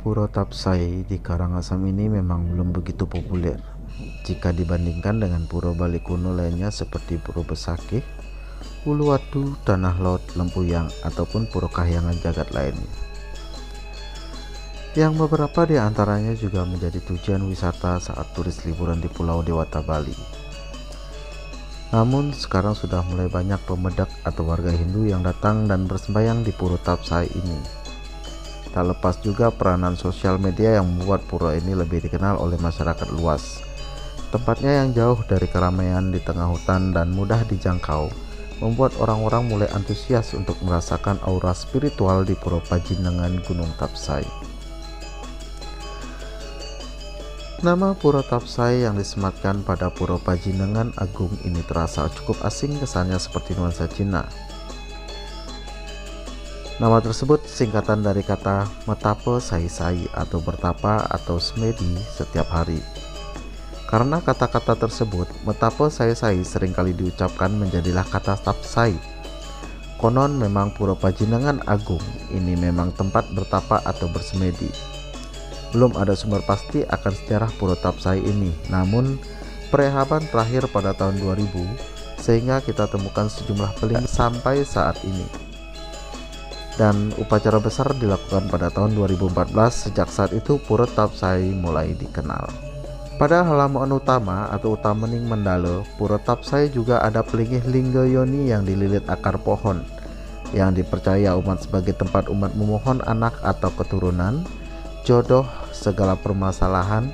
Pura Tapsai di Karangasem ini memang belum begitu populer jika dibandingkan dengan pura Bali kuno lainnya seperti Pura Besakih, Uluwatu, Tanah Lot, Lempuyang, ataupun Pura Kahyangan Jagat lainnya. Yang beberapa di antaranya juga menjadi tujuan wisata saat turis liburan di Pulau Dewata Bali. Namun sekarang sudah mulai banyak pemedak atau warga Hindu yang datang dan bersembayang di Pura Tapsai ini. Tak lepas juga peranan sosial media yang membuat pura ini lebih dikenal oleh masyarakat luas. Tempatnya yang jauh dari keramaian di tengah hutan dan mudah dijangkau, membuat orang-orang mulai antusias untuk merasakan aura spiritual di Pura Pajinengan Gunung Tapsai. Nama Pura Tapsai yang disematkan pada Pura Pajinengan Agung ini terasa cukup asing, kesannya seperti nuansa Cina. Nama tersebut singkatan dari kata metape sai-sai atau bertapa atau semedi setiap hari. Karena kata-kata tersebut, metape sai-sai seringkali diucapkan menjadilah kata tapsai. Konon memang Pura Pajinengan Agung ini memang tempat bertapa atau bersemedi. Belum ada sumber pasti akan sejarah Pura Tapsai ini, namun perehaban terakhir pada tahun 2000 sehingga kita temukan sejumlah peling sampai saat ini. Dan upacara besar dilakukan pada tahun 2014. Sejak saat itu Pura Tapsai mulai dikenal. Pada halaman utama atau Utamening Mandala Pura Tapsai juga ada pelingih Lingga Yoni yang dililit akar pohon, yang dipercaya umat sebagai tempat umat memohon anak atau keturunan, jodoh, segala permasalahan,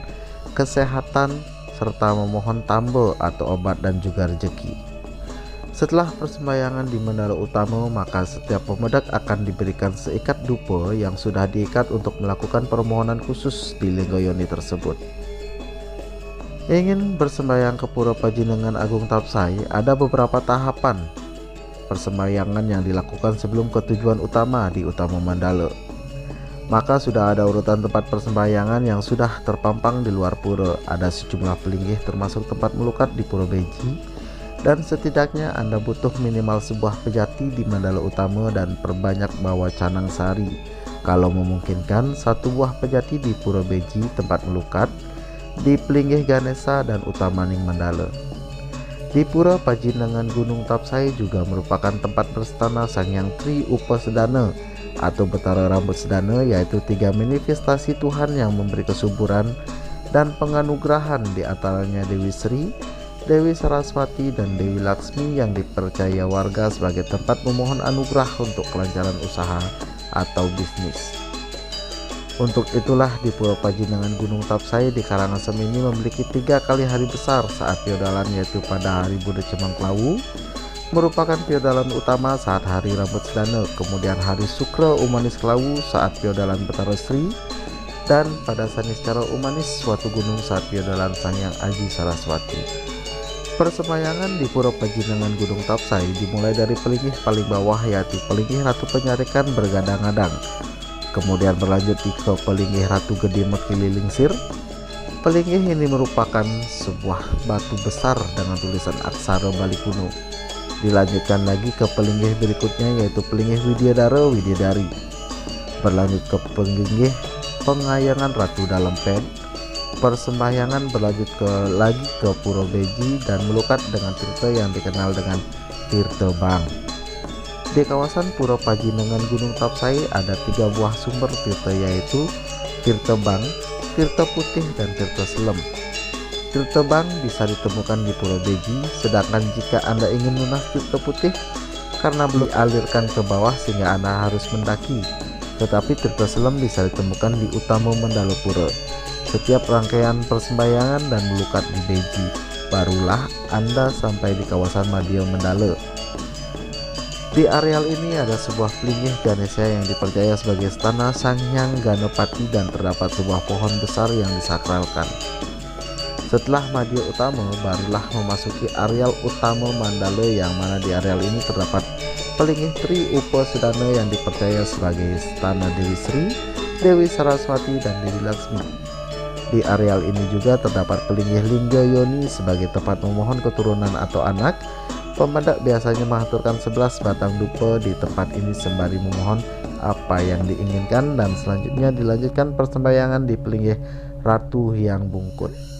kesehatan, serta memohon tambo atau obat dan juga rezeki. Setelah persembayangan di Mandala Utama, maka setiap pemedak akan diberikan seikat dupa yang sudah diikat untuk melakukan permohonan khusus di Lingga Yoni tersebut. Ingin bersembayang ke Pura Pajinengan Agung Tapsai, ada beberapa tahapan persembayangan yang dilakukan sebelum ke tujuan utama di Utama Mandala. Maka sudah ada urutan tempat persembayangan yang sudah terpampang di luar pura. Ada sejumlah pelinggih termasuk tempat melukat di Pura Beji. Dan setidaknya Anda butuh minimal sebuah pejati di Mandala Utama dan perbanyak bawa canang sari. Kalau memungkinkan, satu buah pejati di Pura Beji tempat melukat, di Pelinggih Ganesa dan Utamening Mandala. Di Pura Pajinengan Gunung Tapsai juga merupakan tempat berstana Sang Hyang Tri Upasedana atau Betara Rambut Sedana, yaitu 3 manifestasi Tuhan yang memberi kesuburan dan penganugerahan, di antaranya Dewi Sri, Dewi Saraswati, dan Dewi Laksmi yang dipercaya warga sebagai tempat memohon anugerah untuk kelancaran usaha atau bisnis. Untuk itulah di Pura Pajinengan Gunung Tapsai di Karangasem ini memiliki 3 kali hari besar saat piodalan, yaitu pada hari Buda Cemang Klawu merupakan piodalan utama saat hari Rambut Sedana, kemudian hari Sukra Umanis Klawu saat piodalan Betara Sri, dan pada Saniscara Umanis suatu gunung saat piodalan Sang Hyang Aji Saraswati. Persembayangan di Pura Pajinengan Gunung Tapsai dimulai dari pelinggih paling bawah, yaitu pelinggih Ratu Penyarikan bergadang-gadang, kemudian berlanjut ke pelinggih Ratu Gede Mekililingsir. Pelinggih ini merupakan sebuah batu besar dengan tulisan aksara Bali kuno. Dilanjutkan lagi ke pelinggih berikutnya, yaitu pelinggih Widyadara Widyadari. Berlanjut ke pelinggih Pengayangan Ratu Dalam Pen. Persembahyangan berlanjut lagi ke Pura Beji dan melukat dengan tirta yang dikenal dengan Tirta Bang. Di kawasan Pura Pajinengan Gunung Tapsai ada 3 buah sumber tirta, yaitu Tirta Bang, Tirta Putih, dan Tirta Selem. Tirta Bang bisa ditemukan di Pura Beji, sedangkan jika Anda ingin lunas Tirta Putih karena belum dialirkan ke bawah sehingga Anda harus mendaki, tetapi Tirta Selem bisa ditemukan di Utama Mandala Pura. Setiap rangkaian persembayangan dan melukat di Beji, barulah Anda sampai di kawasan Madya Mandala. Di areal ini ada sebuah pelinggih Ganesa yang dipercaya sebagai stana Sang Hyang Ganapati dan terdapat sebuah pohon besar yang disakralkan. Setelah Madya Utama, barulah memasuki areal Utama Mandala, yang mana di areal ini terdapat pelinggih Tri Upasedana yang dipercaya sebagai stana Dewi Sri, Dewi Saraswati, dan Dewi Laksmi. Di areal ini juga terdapat pelinggih Lingga Yoni sebagai tempat memohon keturunan atau anak. Pemedak biasanya mengaturkan 11 batang dupa di tempat ini sembari memohon apa yang diinginkan, dan selanjutnya dilanjutkan persembahyangan di Pelinggih Ratu Hyang Bungkut.